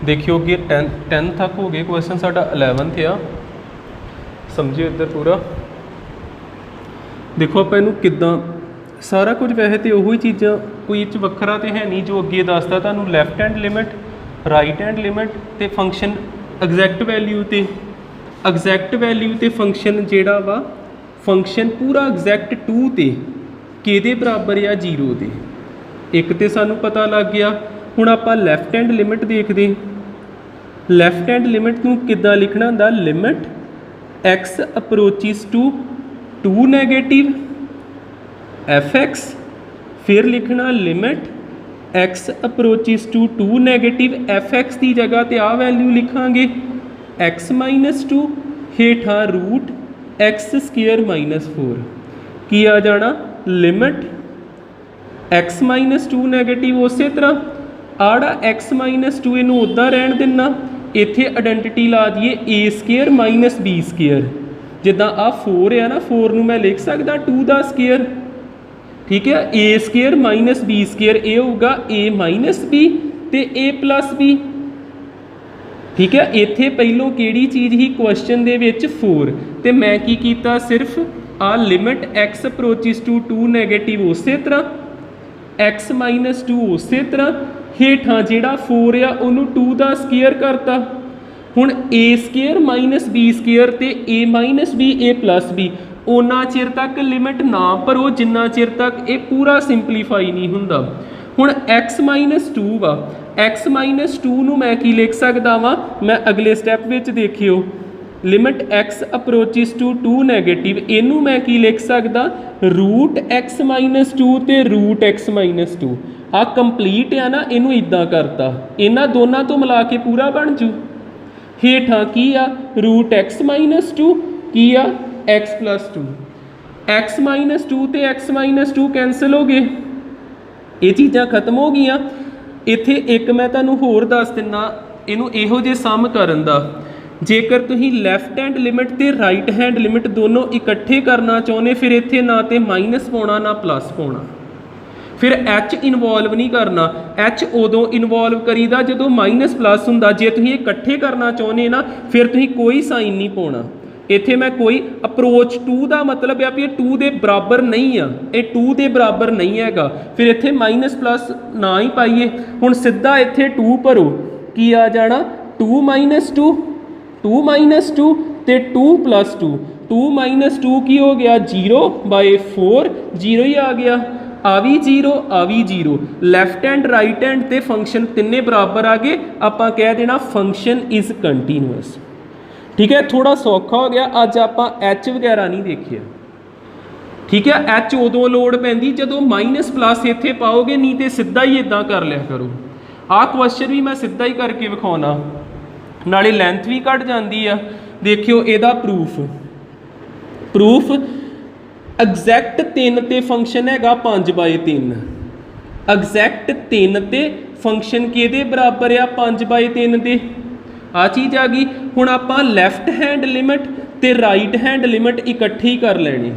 देखियो कि 10 तक हो गए क्वेश्चन, साडा 11th आ। समझियो इधर पूरा। देखो आप इनू किद्दां सारा कुछ वैसे तो उही चीज़ां कोई इच वखरा तो है नहीं, जो अगे दसदा तुहानूं left hand limit, right hand limit ते फंक्शन एग्जैक्ट वैल्यू ते एग्जैक्ट वैल्यू ते फंक्शन जिहड़ा वा फंक्शन पूरा एग्जैक्ट 2 ते किहदे बराबर आ 0 दे। एक तो सानूं पता लग गया। हुण आपां लैफ्ट हैंड लिमिट देखदे। लैफ्ट हैंड लिमिट नूं किद्दां लिखना हुंदा, limit x approaches to 2 negative f x, फिर लिखना limit x approaches to 2 negative f x की जगह तो आ वैल्यू लिखांगे एक्स माइनस 2 हेठा रूट एक्स स्केयर माइनस 4 की आ जाना लिमिट एक्स माइनस 2 नैगेटिव। उस तरह आड़ा एक्स माइनस 2 इनू उदा रहन देना, इत्थे आइडेंटिटी ला दीए ए स्केयर माइनस बी स्केयर। जिदा आ 4 है ना, 4 नू मैं लिख सकता 2 का स्केयर, ठीक है। ए स्केयर माइनस बी स्केयर ये होगा ए माइनस बी तो ए प्लस बी, ठीक है। इत्थे पहलों किहड़ी चीज़ ही क्वेश्चन दे विच 4 तो मैं की कीता, सिर्फ आ limit x approaches to 2 negative उस तरह एक्स माइनस 2 उस तरह हेठा जिहड़ा 4 आ उन्होंने 2 का स्केयर करता। हुण ए स्केयर माइनस बी स्केयर तो ए माइनस बी ए प्लस बी उन्ना चिर तक लिमिट ना भरो जिन्ना चिर तक ये पूरा सिंपलीफाई नहीं हुंदा। हुण एक्स माइनस 2 वा, एक्स माइनस 2 नूं मैं की लिख सकदा वा, मैं अगले स्टैप विच देखियो limit x approaches to 2 negative, इनू मैं की लिख सकदा रूट एक्स माइनस 2 तो रूट एक्स माइनस 2। आ कंप्लीट है ना, इनू इदां करता, इन्हां दोनों तो मिला के पूरा बन जू। हेठा की आ रूट एक्स माइनस 2 की आ एक्स प्लस 2, एक्स माइनस 2 तो एक्स माइनस 2 कैंसल हो गए, ये चीज़ां खत्म हो गई। इत्थे एक मैं तुहानूं होर दस दिना इनू इहो जे सम करन दा, जेकर तुसीं लैफ्ट हैंड लिमिट ते राइट हैंड लिमिट दोनों इकट्ठे करना चाहुंदे, फिर इत्थे ना तो माइनस पाउणा ना प्लस पाउणा, फिर एच इनवॉल्व नहीं करना। एच उदों इनवॉल्व करीदा जदों माइनस प्लस हुंदा, जे तुसीं इकट्ठे करना चाहुंदे ना फिर तुसीं कोई साइन नहीं पाउणा। इत्थे मैं कोई अप्रोच 2 का मतलब है भी 2 के बराबर नहीं आ, ये 2 के बराबर नहीं हैगा, फिर इत्थे माइनस प्लस ना ही पाइए। हुण सीधा इत्थे 2 भरो की आ जाना 2 माइनस 2, 2 माइनस 2 तो 2 प्लस 2, 2 माइनस 2 की हो गया 0/4, 0 ही आ गया। आ भी 0 आ भी 0, लैफ्ट हैंड राइट हैंड ते फंक्शन तिन्ने बराबर आ गए, आपां कह देना फंक्शन इज कंटीन्यूअस, ठीक है। थोड़ा सौखा हो गया। अज आपां एच वगैरह नहीं देखिए, ठीक है। एच उदों लोड़ पैंदी जदों माइनस प्लस इत्थे पाओगे, नहीं तो सीधा ही इदां कर लिया करो। आ क्वेश्चन भी मैं सीधा ही करके विखाउणा, नाले लेंथ भी घट जाती है। देखियो इहदा प्रूफ एग्जैक्ट 3 ते फंक्शन हैगा 5/3, एग्जैक्ट 3 ते फंक्शन किहदे बराबर आ 5/3 दे, आ चीज़ आ गई। हुण आपां लैफ्ट हैंड लिमिट ते राइट हैंड लिमिट इकट्ठी कर लेनी,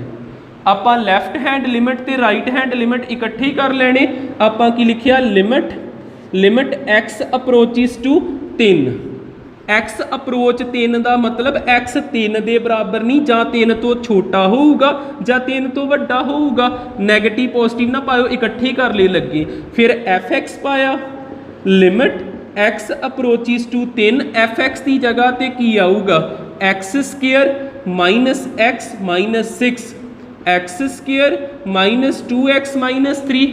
आपां लैफ्ट हैंड लिमिट ते राइट हैंड लिमिट इकट्ठी कर लेने। आपां की लिखिया limit x approaches to 3, x approach 3 का मतलब एक्स 3 के बराबर नहीं, जां 3 तो छोटा होगा जां 3 तो वड्डा होगा। नैगेटिव पॉजिटिव ना पाओ, इकट्ठे कर ले लगे। फिर एफ एक्स पाया, limit x approaches to 3 f x की जगह तो की आऊगा x square minus x minus 6, x square minus 2x minus 3।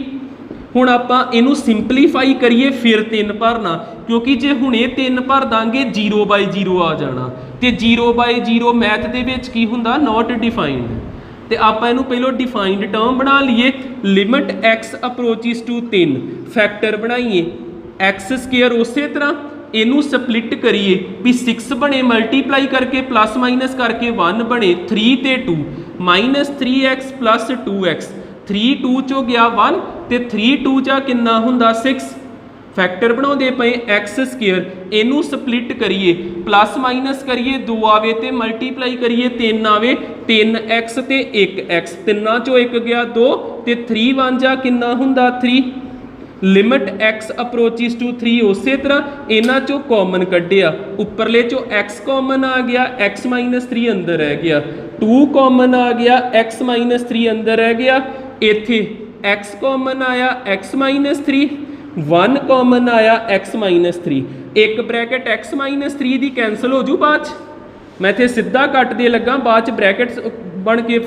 हुण आपां इनू सिंपलीफाई करिए फिर 3 भरना, क्योंकि जे हुणे 3 भर दांगे 0/0 आ जाना, तो 0/0 मैथ दे विच की हुंदा नॉट डिफाइंड। तो आपां इनू पहलों डिफाइंड टर्म बना लीए, limit x approaches to 3 factor बनाइए एक्स स्केयर, उस तरह इनू स्पलिट करिए भी 6 बने मल्टीप्लाई करके प्लस माइनस करके 1 बने 3 ते 2 माइनस 3x प्लस 2x, 3 2 चो गया 1 तो 3 2 जा किन्ना हुंदा 6। फैक्टर बनाते पे एक्स स्केयर, इनू स्पलिट करिए प्लस माइनस करिए 2 आवे तो मल्टीप्लाई करिए 3 आवे, 3x तो 1x, 3 चो 1 गया 2 तो 3 1 जा किन्ना हुंदा 3। लिमिट x अप्रोचिस टू 3 उस तरह इन्हां चों कॉमन कढ़िया उपरले चों x कॉमन आ गया x माइनस 3 अंदर रह गया 2 कॉमन आ गया x माइनस 3 अंदर रह गया इत्थे x कॉमन आया x माइनस 3 1 कॉमन आया x माइनस 3 एक ब्रैकेट x माइनस 3 दी कैंसल हो जू बाद मैं इत्थे सीधा कटदे लगा बाद ब्रैकेट्स बन के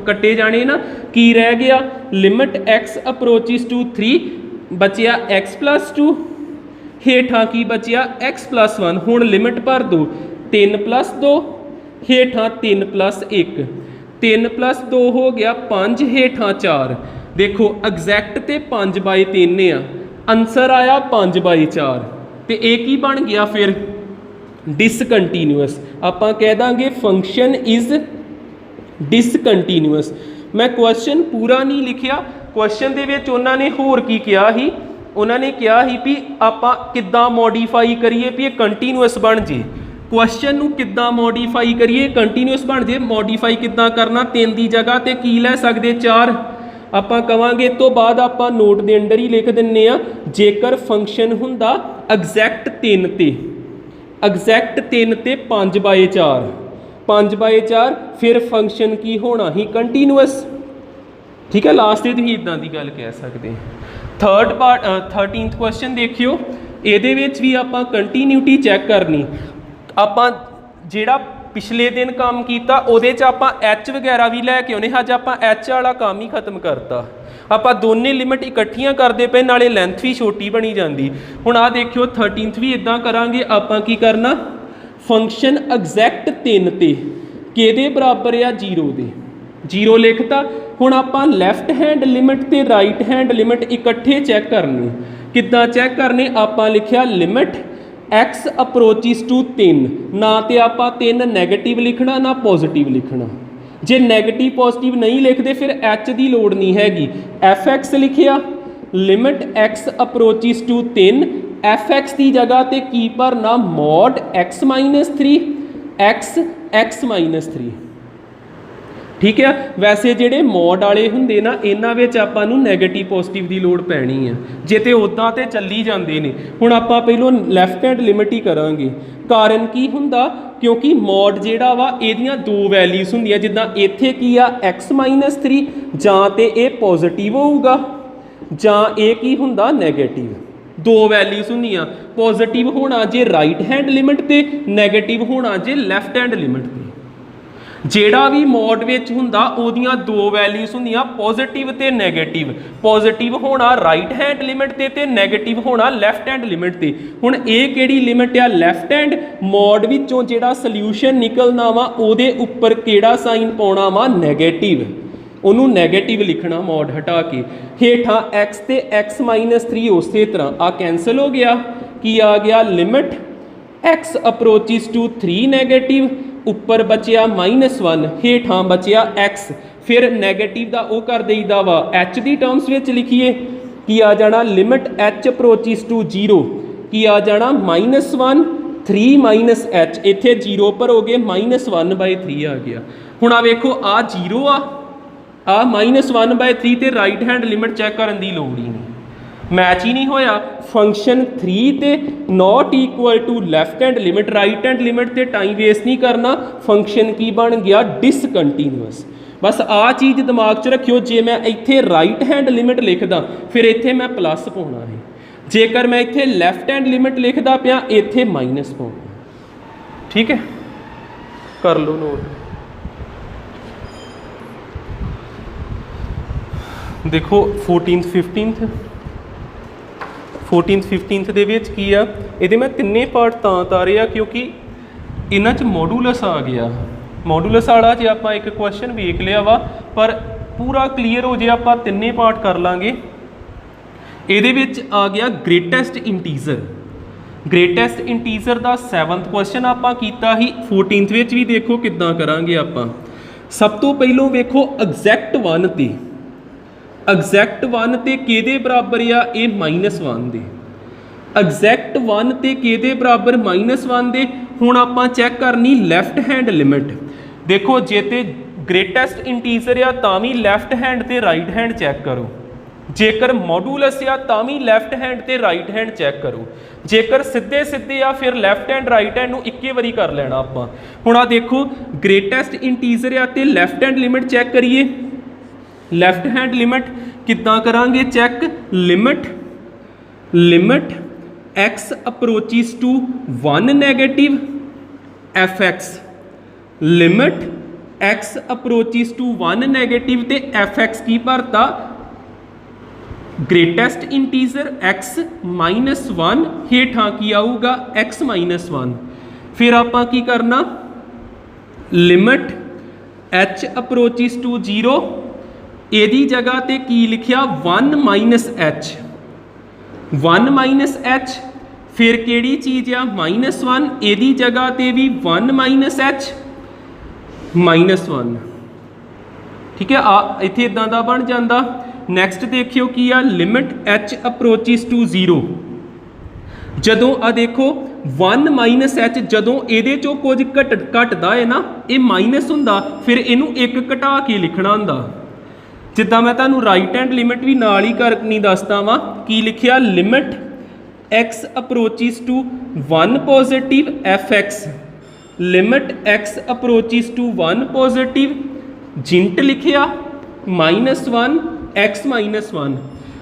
कट्टे जाने ना की रह गया लिमिट x अप्रोचिस टू 3 बचिया x प्लस 2 हेठां की बचिया x प्लस 1 हुण लिमिट भर दो 3 प्लस 2 हेठां 3 प्लस 1 3 प्लस 2 हो गया 5 हेठां 4 देखो एग्जैक्ट ते 5 बाय 3 आ आंसर आया 5 बाय 4 ते एक ही बन गया फिर डिसकंटीन्यूअस आपां कह दांगे फंक्शन इज डिसकंटीन्यूअस। मैं क्वेश्चन पूरा नहीं लिखिया क्वेश्चन दे विच उन्होंने होर की कहा ही उन्होंने कहा ही भी आपां किद्दां मॉडिफाई करिए भी कंटीन्यूअस बन जे क्वेश्चन नूं किद्दां मॉडिफाई करिए कंटीन्यूअस बन जे मॉडिफाई किद्दां करना 3 की जगह ते की लै सकदे 4 आपां कवांगे तो बाद आपां नोट दे अंदर ही लिख दिंने आ जेकर फंक्शन हुंदा एग्जैक्ट 3 ते एग्जैक्ट 3 ते 5 बाय 4 5 बाय 4 फिर फंक्शन की होना ही कंटीन्यूअस ठीक है लास्ट तुसीं इदां दी गल कह सकते थर्ड पार्ट 13th क्वेश्चन देखियो इहदे विच भी आपां कंटीन्यूटी चैक करनी आपां जिहड़ा पिछले दिन काम किया उहदे च आपां एच वगैरह भी लैके आउने अज आपां एच वाला काम ही खत्म करता आपां दोने लिमिट इकट्ठियां करते पे नाले लेंथ भी छोटी बनी जाती हुण आ देखियो 13th भी इदां करांगे आपां की करना फंक्शन एग्जैक्ट 3 ते किहदे बराबर आ 0 दे 0 लिखता हुण आपां लैफ्ट हैंड लिमिट ते राइट हैंड लिमिट इकट्ठे चैक करने किद्दां चैक करने आपां लिखिया लिमिट x अप्रोचिस टू 3 ना तो आपां 3 नैगेटिव लिखना ना पॉजिटिव लिखना जे नैगेटिव पॉजिटिव नहीं लिखते फिर h की लोड़ नहीं हैगी fx लिखिया limit x approaches to 3 fx की जगह ते की भरना mod x minus 3 x minus 3 ठीक है वैसे जेडे मॉड वाले हुंदे ना इन्हां विच आपां नूं नैगेटिव पॉजिटिव की लोड़ पैनी है जे ते उदां ते चली जांदे ने हुण आपां पहिलों लैफ्ट हैंड लिमिट ही करांगे कारण की हुंदा क्योंकि मॉड जिहड़ा वा इहदियां दो वैल्यूज़ हुंदियां जिद्दां इत्थे की आ x माइनस 3 जां ते इह पॉजिटिव होऊगा जां इह की हुंदा नैगेटिव दो वैल्यूज़ हुंदियां पॉजिटिव होना जे राइट हैंड लिमिट ते नैगेटिव होना जे लैफ्ट हैंड लिमिट ते ਜਿਹੜਾ भी मॉड विच हुंदा ओदियां दो वैल्यूज़ हुंदियां पॉजिटिव ते नैगेटिव पॉजिटिव होना राइट हैंड लिमिट ते नैगेटिव होना लैफ्ट हैंड लिमिट ते हुण इह किहड़ी लिमिट आ लैफ्ट हैंड मॉड विचों जिहड़ा सल्यूशन निकलना वा ओहदे उपर किहड़ा साइन पाउणा वा नैगेटिव उन्होंने नैगेटिव लिखना मॉड हटा के हेठां x ते x माइनस 3 उस तरह आ कैंसल हो गया की आ गया limit x approaches to 3 negative उपर बचिया -1 हेठां बचिया x फिर नैगेटिव का वह कर देईदा वा h की टर्म्स में लिखिए कि आ जाना लिमिट h अप्रोचिस टू 0 कि आ जाना -1 3 माइनस h इत्थे 0 पर हो गए -1 बाय 3 आ गया हुण आ वेखो आ 0 आ -1 बाय 3 ते राइट हैंड लिमिट चैक करने की लोड़ ही नहीं मैच ही नहीं होया फंक्शन 3 ते not equal to left hand limit right hand limit ते टाइम वेस्ट नहीं करना फंक्शन की बन गया डिसकंटीन्यूअस बस आ चीज़ दिमाग च रखियो जे मैं इत्थे राइट हैंड लिमिट लिखदा फिर इत्थे मैं प्लस पाउणा है जेकर मैं इत्थे लैफ्ट हैंड लिमिट लिखदा पिया इत्थे माइनस पाउणा ठीक है कर लो नोट देखो 14th 15th ਦੇ ਵਿੱਚ ਕੀ ਆ ਇਹਦੇ मैं ਤਿੰਨੇ ਪਾਰਟ ਤਾਂ ਉਤਾਰੇ ਆ क्योंकि ਇਹਨਾਂ 'ਚ ਮੋਡੂਲਸ ਆ ਗਿਆ ਮੋਡੂਲਸ ਵਾਲਾ ਜੇ ਆਪਾਂ ਇੱਕ ਕੁਐਸਚਨ ਵੇਖ ਲਿਆ ਵਾ ਪਰ ਪੂਰਾ ਕਲੀਅਰ ਹੋ ਜੇ ਆਪਾਂ ਤਿੰਨੇ ਪਾਰਟ ਕਰ ਲਾਂਗੇ ਇਹਦੇ ਵਿੱਚ ਆ ਗਿਆ ਗ੍ਰੇਟੈਸਟ ਇੰਟੀਜ਼ਰ ਦਾ 7th ਕੁਐਸਚਨ ਆਪਾਂ ਕੀਤਾ ਹੀ 14th ਵਿੱਚ ਵੀ ਦੇਖੋ ਕਿੱਦਾਂ ਕਰਾਂਗੇ ਆਪਾਂ ਸਭ ਤੋਂ ਪਹਿਲੋਂ ਵੇਖੋ ਐਗਜ਼ੈਕਟ 1 ਤੇ एग्जैक्ट 1 ते किहदे बराबर आ ये -1 दे एग्जैक्ट 1 ते किहदे बराबर -1 दे हुण आपां चैक करनी लैफ्ट हैंड लिमिट देखो जे ते ग्रेटैसट इंटीजर आ तां भी लैफ्ट हैंड ते राइट हैंड चैक करो जेकर मॉडूलस आ तां भी लैफ्ट हैंड ते राइट हैंड चैक करो, जेकर सीधे सीधे आ फिर लैफ्ट हैंड राइट हैंड नूं इक्के वारी कर लेना आपां। हुण आ देखो ग्रेटेस्ट इंटीजर आ ते लैफ्ट हैंड लिमिट चैक करिए। लैफ्ट हैंड लिमिट किद्दां करांगे check, limit x approaches to 1 negative fx, limit x approaches to 1 negative ते fx की भरता ग्रेटेस्ट इंटीजर x -1 हेठां की आऊगा x -1। फिर आपां की करना, लिमिट h अप्रोचिस टू 0, एदी जगह ते की लिखिया 1 -h, 1 -h। फिर केड़ी चीज़ आ -1, एदी जगह ते भी 1 -h -1। ठीक है, आ इत्थे इदां दा बन जांदा। नैक्सट देखियो की आ, लिमिट h अप्रोचिस टू 0, जदों आ देखो 1 -h जदों एदे चों कुछ घटदा है ना, ये माइनस हुंदा, फिर इनू एक घटा के लिखना हुंदा। जिद्दां मैं तुहानूं राइट हैंड लिमिट भी नाल ही करनी दसदा वां, की लिखिया limit x approaches to 1 positive fx, limit x approaches to 1 positive जिंट लिखिया -1 x -1।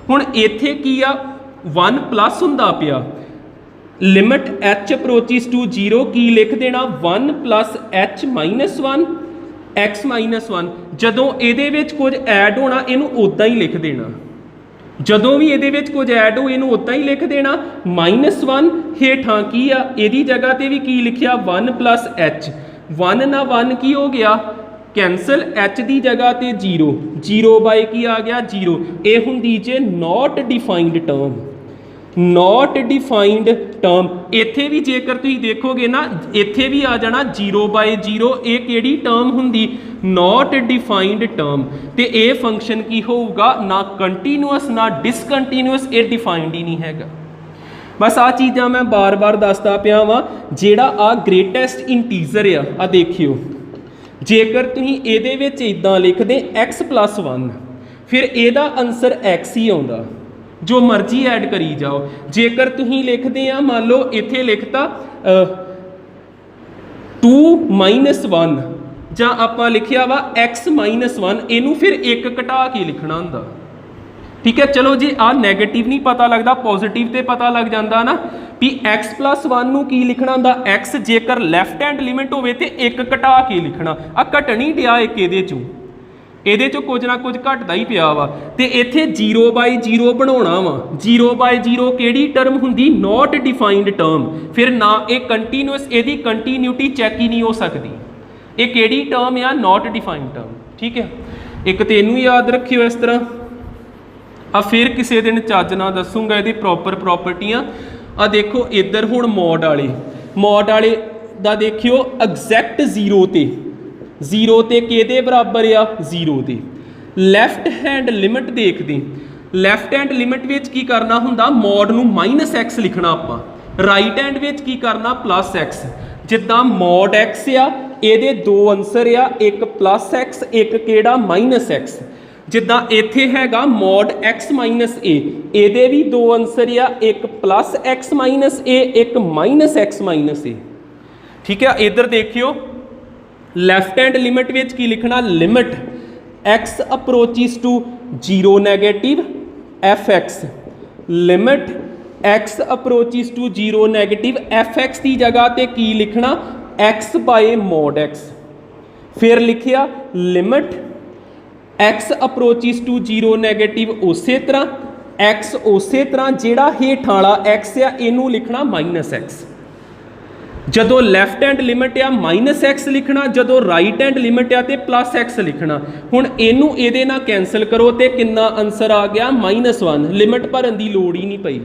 हुण इत्थे की आ 1 प्लस हुंदा पिया, लिमिट h अप्रोचिस टू 0 की लिख देना 1 प्लस h -1 x -1। जदों इहदे विच कुछ ऐड होना इनू उदां ही लिख देना, जदों भी इहदे विच कुछ ऐड हो इनू उदां ही लिख देना। -1 हेठां की आ, इहदी जगह ते भी की लिखिया 1 प्लस h, 1 ना 1 की हो गया कैंसल, h की जगह ते 0, 0 बाय की आ गया 0। ये हुंदी जे not defined term, not defined term. इत्थे भी जेकर तुसीं देखोगे ना, इत्थे भी आ जाना 0 बाय 0, ये केड़ी टर्म हुंदी, नॉट डिफाइंड टर्म। ते ये फंक्शन की होऊगा ना कंटीन्यूअस ना डिसकंटीन्यूअस, ये डिफाइंड ही नहीं हैगा। बस आ चीज़ां मैं बार बार दसदा पिया वां। जेड़ा आ ग्रेटेस्ट इंटीजर आ देखियो, जेकर तुसीं इहदे विच इदां लिखदे x + 1, फिर इहदा आंसर x ही आउंदा, जो मर्जी ऐड करी जाओ। जेकर तुसीं लिखदे आ, मान लो इत्थे लिखता 2 - 1 जां आपां लिखिया वा x -1, इनू फिर एक घटा के लिखना हुंदा। ठीक है, चलो जी आ नैगेटिव नहीं पता लगता, पॉजिटिव तो पता लग जाता ना भी x + 1 नूं की लिखना हुंदा x, जेकर लैफ्ट हैंड लिमिट होवे ते एक घटा के लिखना। आ घट नहीं दिया एक ਇਹਦੇ ਚੋਂ कुछ ना कुछ घटदा ही पिया वा। ते इत्थे 0 बाय 0 बनाउणा वा, 0 बाय 0 किहड़ी टर्म हुंदी, नॉट डिफाइंड टर्म। फिर ना ये कंटीन्यूअस, इहदी कंटीन्यूटी चैक ही नहीं हो सकती। ये किहड़ी टर्म आ, नॉट डिफाइंड टर्म। ठीक है, एक तो इनू याद रखियो इस तरह। आ फिर किसी दिन चज ना दसूँगा ये प्रॉपर प्रॉपर्टियां। आ देखो इधर हुण मॉड वाले दा देखियो एग्जैक्ट 0 ते 0 ते किहदे बराबर आ, 0 दे। लैफ्ट हैंड लिमिट देखते, लैफ्ट हैंड लिमिट विच की करना हुंदा, मॉड नूं -x लिखना आपां, राइट हैंड विच की करना +x। जिद्दां मॉड x आ, इहदे दो आंसर आ, एक +x एक किहड़ा -x। जिद्दां इत्थे हैगा मॉड x - a, इहदे भी दो आंसर आ, एक +x - a एक -x - a। ठीक है, इधर देखियो लैफ्ट हैंड लिमिट विच की लिखना, limit x approaches to 0 negative fx, limit x approaches to 0 negative fx की जगह ते की लिखना x बाय मॉड x। फिर लिखिया limit x approaches to 0 negative उस तरह, x उस तरह, जिहड़ा हेठां वाला x आ इनू लिखना -x। जदों लैफ्ट हैंड लिमिट आ -x लिखना, जदों राइट हैंड लिमिट आ ते +x लिखना। हुण इनू इहदे नाल कैंसल करो ते कितना आंसर आ गया, -1। लिमिट भरन दी लोड़ ही नहीं पई।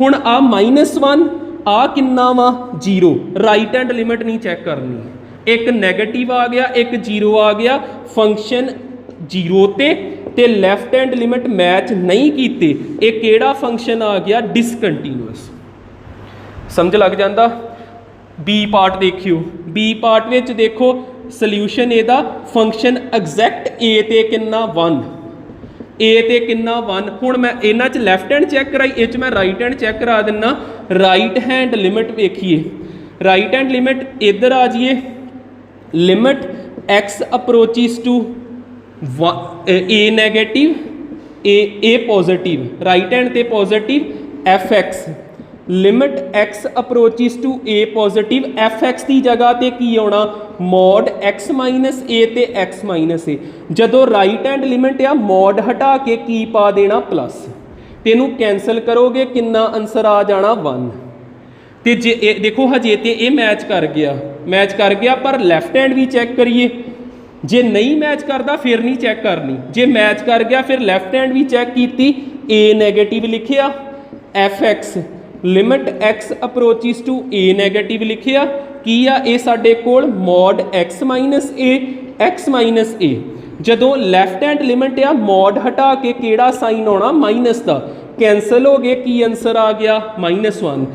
हुण आ -1 आ कितना वा, 0। राइट हैंड लिमिट नहीं चैक करनी, एक नैगेटिव आ गया एक 0 आ गया। फंक्शन 0 ते लैफ्ट हैंड लिमिट मैच नहीं कीते, एक किहड़ा फंक्शन आ गया, डिसकंटीन्यूअस। समझ लग जाता। बी पार्ट देखियो, बी पार्ट विच देखो सल्यूशन एदा, फंक्शन एग्जैक्ट ए ते कितना 1, ए ते किन्ना 1। हुण मैं इन्हां च लैफ्ट हैंड चैक कराई, इस च मैं राइट हैंड चैक करा दिना। राइट हैंड लिमिट वेखिए, राइट हैंड लिमिट इधर आ जाइए, limit x approaches to A negative a positive, right hand ते positive f x, limit x approaches to a positive f x की जगह ते की आना मॉड एक्स माइनस ए ते एक्स माइनस ए। जदों राइट हैंड लिमिट आ मॉड हटा के की पा देना प्लस, तेनू कैंसल करोगे किन्ना आंसर आ जाना 1। तो जे देखो हजे तो ये मैच कर गया, पर लैफ्ट हैंड भी चैक करिए, जे नहीं मैच करता फिर नहीं चैक करनी, जे मैच कर गया फिर लैफ्ट हैंड भी चैक की, ए नैगेटिव लिखिया, f x limit x approaches to A negative लिखिया, की आ ये साडे कोल mod x minus A x minus A. जदों लैफ्ट हैंड लिमिट आ मॉड हटा के केड़ा साइन आना माइनस का, कैंसल हो गए, की आंसर आ गया -1।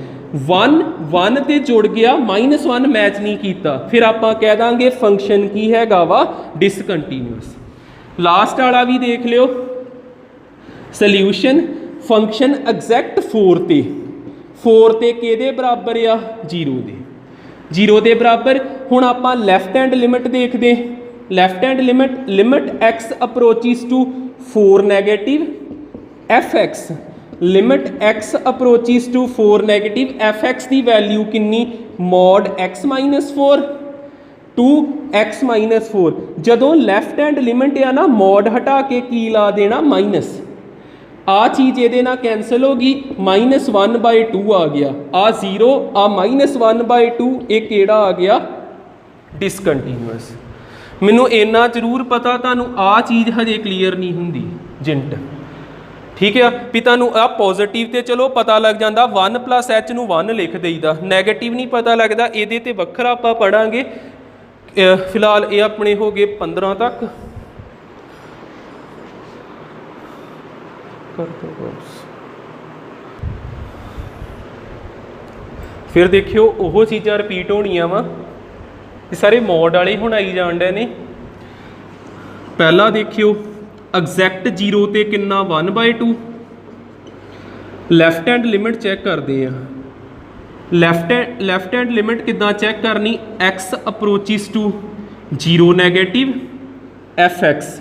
1 ते जुड़ गया, -1 मैच नहीं किया, फिर आप कह देंगे फंक्शन की हैगा वा डिसकंटीन्यूअस। लास्ट वाला भी देख लियो, सल्यूशन फंक्शन एग्जैक्ट 4 ते किहदे बराबर आ 0 दे बराबर। हुण आपां लैफ्ट हैंड लिमिट देखते, left hand limit x approaches to 4 negative f x, limit x approaches to 4 negative f x की वैल्यू किन्नी mod x minus 4 to x minus 4। जदों लैफ्ट हैंड लिमिट आ ना मॉड हटा के की ला देना माइनस, आ चीज़ ये ना कैंसल होगी, -1/2 आ गया, आ 0 आ -1/2, ये केड़ा आ गया डिसकंटीन्यूअस। मैनू इन्ना जरूर पता तुहानू आ चीज़ हजे क्लीयर नहीं हुंदी जिंट, ठीक है भी तुहानू आ पॉजिटिव ते चलो पता लग जाता, 1 + h नू 1 लिख देईदा, नैगेटिव नहीं पता लगता, ये ते वखरा आपां पढ़ांगे। फिलहाल ये अपने हो गए 15 तक। फिर देखियो वो चीज़ां रिपीट होनियां वा, सारे मॉड वाले हुण आई जाण डे ने। पहला देखियो एग्जैक्ट 0 ते किन्ना 1/2, लैफ्ट हैंड लिमिट चैक करते हैं। लैफ्ट हैंड लिमिट किद्दां चैक करनी, x approaches to 0 negative f x,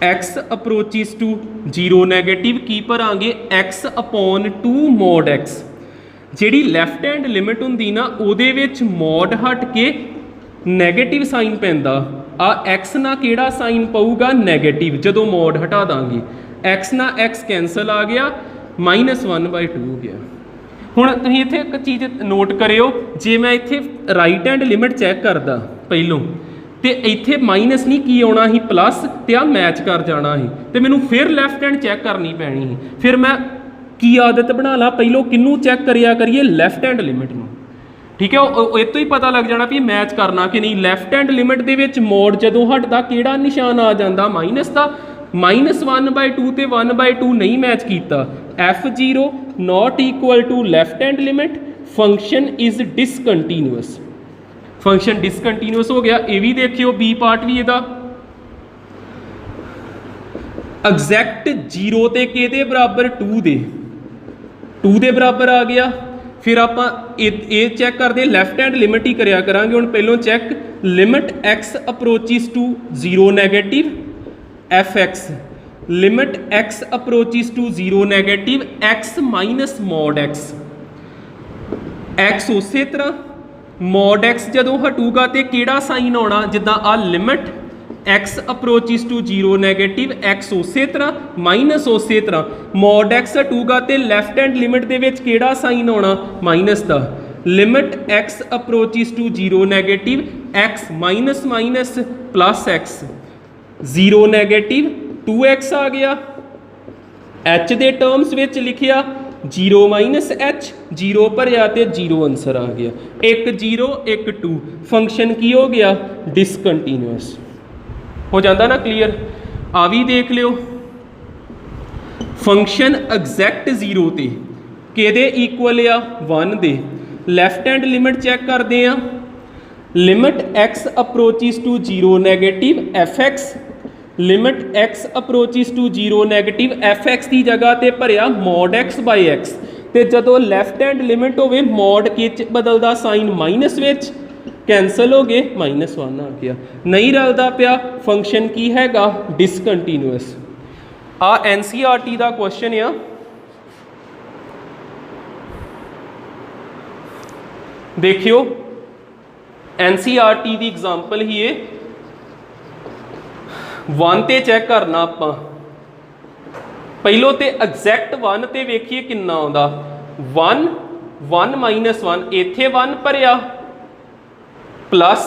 x approaches to 0 negative की भरांगे x/2 मॉड एक्स। जिहड़ी लैफ्ट हैंड लिमिट हुंदी ना उहदे विच मॉड हट के नैगेटिव साइन पैंदा, आ एक्स ना किहड़ा साइन पऊगा नैगेटिव, जदों मॉड हटा दांगे एक्स ना एक्स कैंसल आ गया, -1/2 हो गया। हुण तुसीं इत्थे एक चीज़ नोट करियो, जे मैं इत्थे राइट हैंड लिमिट चैक करदा पहलों तो इत्थे माइनस नहीं की आना ही प्लस, तो आ मैच कर जाना ही, तो मैनू फिर लैफ्ट हैंड चैक करनी पैनी ही। फिर मैं की आदत बना ला, पहलों किनू चैक करिया करिए लैफ्ट हैंड लिमिट में, ठीक है। इस तो ही पता लग जाना भी मैच करना कि नहीं। लैफ्ट हैंड लिमिट के विच मॉड जदों हटदा किहड़ा निशान आ जाता माइनस का, -1/2 ते 1/2 नहीं मैच किया, F0 not equal to left hand limit, function is discontinuous, function discontinuous हो गया। ये भी देखियो बी पार्ट भी इहदा एग्जैक्ट 0 ते किहदे बराबर 2 दे बराबर आ गया। फिर आप ये चैक करते लैफ्ट हैंड लिमिट ही करिया करांगे। हुण पहलों check limit x approaches to 0 negative f x, limit x approaches to 0 negative x minus mod x, x उस तरह मॉड एक्स जदों हटूगा तो किहड़ा साइन आना, जिद्दां आ limit x approaches to 0 negative x उस तरह माइनस उस तरह, मॉड एक्स हटूगा तो लैफ्ट हैंड लिमिट दे विच किहड़ा साइन आना माइनस का, limit x approaches to 0 negative x minus minus plus x, 0 negative 2x आ गया, एच दे टर्म्स विच लिखिया 0 माइनस एच, 0 भरिया तो 0 आंसर आ गया, एक 0 एक 2, फंक्शन की हो गया डिसकंटीन्यूअस। हो जाता ना क्लीयर। आ भी देख लियो फंक्शन एग्जैक्ट 0 ते किहदे इक्वल आ 1 दे, लैफ्ट हैंड लिमिट चैक करते हैं, limit x approaches to 0 negative f x, limit x approaches to 0 negative f x की जगह ते भरिया मॉड x बाई एक्स तो जदों लैफ्ट हैंड लिमिट होवे मॉड के च बदलदा साइन माइनस विच कैंसल हो गए -1 आ गया नहीं रलदा पिया फंक्शन की हैगा डिसकंटीन्यूअस। आ NCERT का क्वेश्चन आ देखियो NCERT की एग्जाम्पल ही है 1 ते चैक करना आपां पहलों तो एग्जैक्ट 1 ते वेखिए कितना आउंदा 1 1 -1 इत्थे 1 भरिया प्लस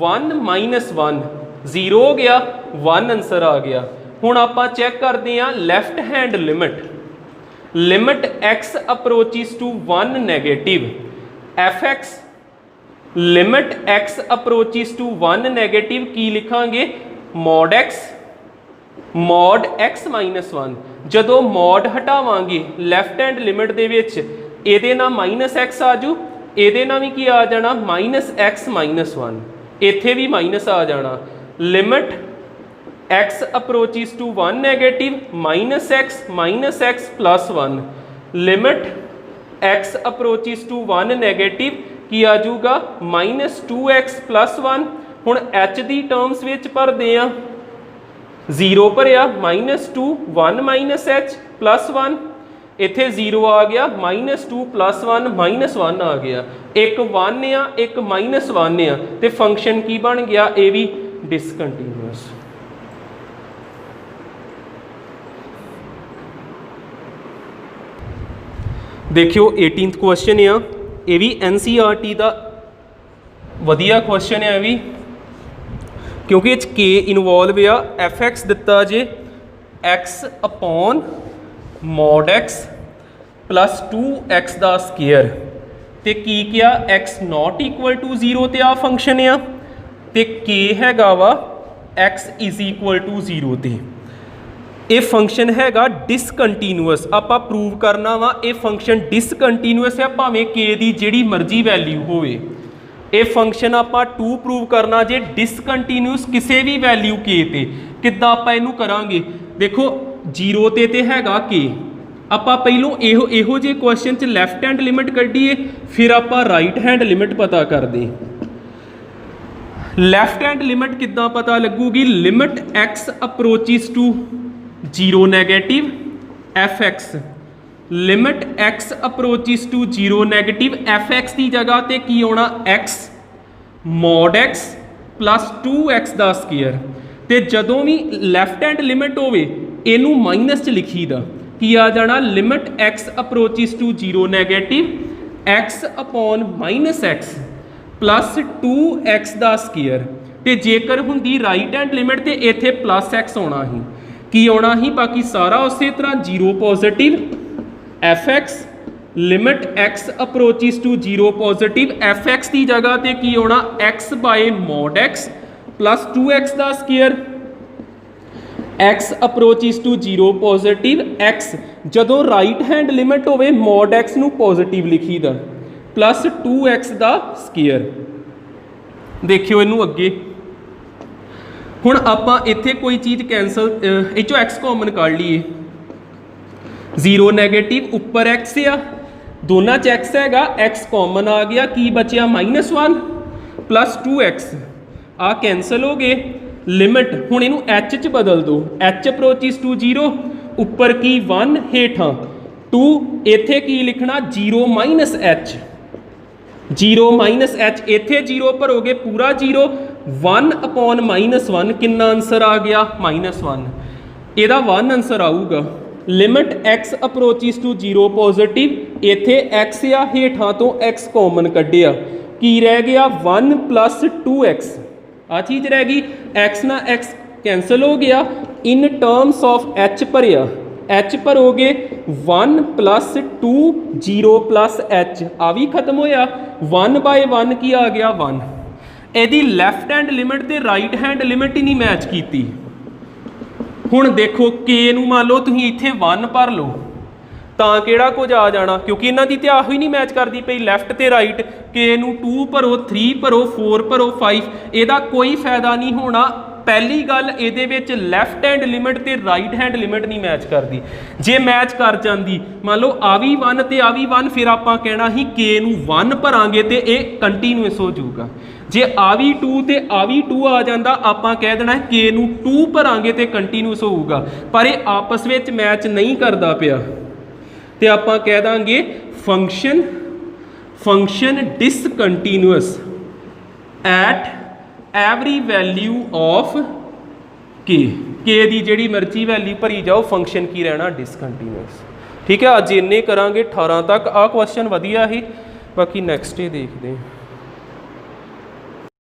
1 -1 0 हो गया 1 आंसर आ गया। हुण आपां चैक करते हैं left hand limit x approaches to 1 negative f x limit x approaches to 1 negative की लिखांगे मॉड x -1 जदों मॉड हटावांगे लैफ्ट हैंड लिमिट दे विच इहदे नाल -x आजू इहदे नाल भी की आ जाना -x -1 इत्थे भी माइनस आ जाना limit x approaches to 1 negative -x plus 1 limit x approaches to 1 negative की आ जाऊगा -2x प्लस 1 हुण h की टर्म्स विच भरदे आ 0 भरिया -2 1 -h प्लस 1 इत्थे 0 आ गया -2 प्लस 1 -1 आ गया एक 1 आ एक -1 आ ते फंक्शन की बन गया ये भी डिसकंटीन्यूअस। देखियो 18th क्वेश्चन आ ये भी NCERT का वधिया क्वेश्चन है भी क्योंकि इस के इनवॉल्व आ एफ एक्स दिता जे x upon mod x plus 2x का स्केयर तो की क्या x नॉट इक्वल टू 0 तो आ फंक्शन आ तो के हैगा वा x इज इक्वल टू 0 तो ये फंक्शन हैगा डिसकंटीन्यूअस आपां प्रूव करना वा ये फंक्शन डिसकंटीन्यूअस है भावें के दी जिहड़ी मर्जी वैल्यू होवे ये फंक्शन आपां 2 प्रूव करना जे डिसकंटीन्यूअस किसी भी वैल्यू के ते किद्दां आपां इहनूं करांगे देखो 0 ते हैगा के आपां पहलों इहो जे क्वेश्चन च लैफ्ट हैंड लिमिट कड्ढीए फिर आपां राइट हैंड लिमिट पता करदे लैफ्ट हैंड लिमिट किद्दां पता लगूगी limit x approaches to 0 negative f x limit x approaches to 0 negative f x की जगह ते की होना x mod x plus 2x का स्केयर ते जदों भी लैफ्ट हैंड लिमिट होवे इनू माइनस च लिखी दा की आ जाना limit x approaches to 0 negative x upon -x plus 2x का स्केयर ते जेकर हुंदी राइट हैंड लिमिट ते इत्थे प्लस x होना ही की आना ही बाकी सारा उस तरह 0 positive f x limit x approaches to 0 positive f x की जगह ते की होना x by mod x plus 2x का square x approaches to 0 positive x जदों राइट हैंड लिमिट होवे मॉड x नू पॉजिटिव लिखी दा प्लस 2x का स्केयर। देखियो इनू अगे हुण आपां इत्थे कोई चीज़ कैंसल इचों x कॉमन कर लीए 0 नैगेटिव उपर x आ दोनों च x हैगा x कॉमन आ गया की बचिया -1 प्लस 2x आ कैंसल हो गए लिमिट हुण इनू h च बदल दो h अप्रोचिस टू 0 उपर की 1 हेठां 2 इत्थे की लिखना 0 -h 0 -h इत्थे 0 भरोगे पूरा 0 1 अपॉन -1 कितना आंसर आ गया -1 ਇਹਦਾ 1 आंसर आऊगा limit x approaches to 0 positive इत्थे x आ हेठां तो x कॉमन कढ़िया की रह गया 1 प्लस 2x आ चीज़ रह गई x ना x कैंसल हो गया इन टर्म्स ऑफ h भरिया h भरोगे 1 प्लस 2 0 प्लस h आ भी खत्म होया 1 बाय 1 की आ गया 1 ਇਹਦੀ लैफ्ट हैंड लिमिट ते राइट हैंड लिमिट ही नहीं मैच की हुण देखो के नूं मान लो तुसीं इत्थे 1 भर लो तां किहड़ा कुछ आ जाना क्योंकि इन्हां दी ते आही नहीं मैच करदी पई लैफ्ट ते राइट के नूं 2 भरो 3 भरो 4 भरो 5 ਇਹਦਾ कोई फायदा नहीं होना ਪਹਿਲੀ ਗੱਲ ਇਹਦੇ ਵਿੱਚ ਲੈਫਟ ਹੈਂਡ ਲਿਮਿਟ ਤੇ ਰਾਈਟ ਹੈਂਡ ਲਿਮਿਟ ਨਹੀਂ ਮੈਚ ਕਰਦੀ। ਜੇ ਮੈਚ ਕਰ ਜਾਂਦੀ, ਮੰਨ ਲਓ ਆ ਵੀ 1 ਤੇ ਆ ਵੀ 1, ਫਿਰ ਆਪਾਂ ਕਹਿਣਾ ਸੀ k ਨੂੰ 1 ਭਰਾਂਗੇ ਤੇ ਇਹ ਕੰਟੀਨਿਊਸ ਹੋ ਜਾਊਗਾ। ਜੇ ਆ ਵੀ 2 ਤੇ ਆ ਵੀ 2 ਆ ਜਾਂਦਾ, ਆਪਾਂ ਕਹਿ ਦੇਣਾ k ਨੂੰ 2 ਭਰਾਂਗੇ ਤੇ ਕੰਟੀਨਿਊਸ ਹੋਊਗਾ। ਪਰ ਇਹ ਆਪਸ ਵਿੱਚ ਮੈਚ ਨਹੀਂ ਕਰਦਾ ਪਿਆ ਤੇ ਆਪਾਂ ਕਹਿ ਦਾਂਗੇ function discontinuous at every value of k ਦੀ ਜਿਹੜੀ ਮਰਜ਼ੀ ਵੈਲਿਊ ਭਰੀ ਜਾਓ, ਫੰਕਸ਼ਨ ਕੀ ਰਹਿਣਾ, ਡਿਸਕੰਟੀਨਿਊਸ। ਠੀਕ ਹੈ, ਅੱਜ ਇੰਨੇ ਕਰਾਂਗੇ 18 ਤੱਕ। ਆਹ ਕੁਐਸਚਨ ਵਧੀਆ ਹੀ, ਬਾਕੀ ਨੈਕਸਟ ਡੇ ਦੇਖਦੇ ਹਾਂ।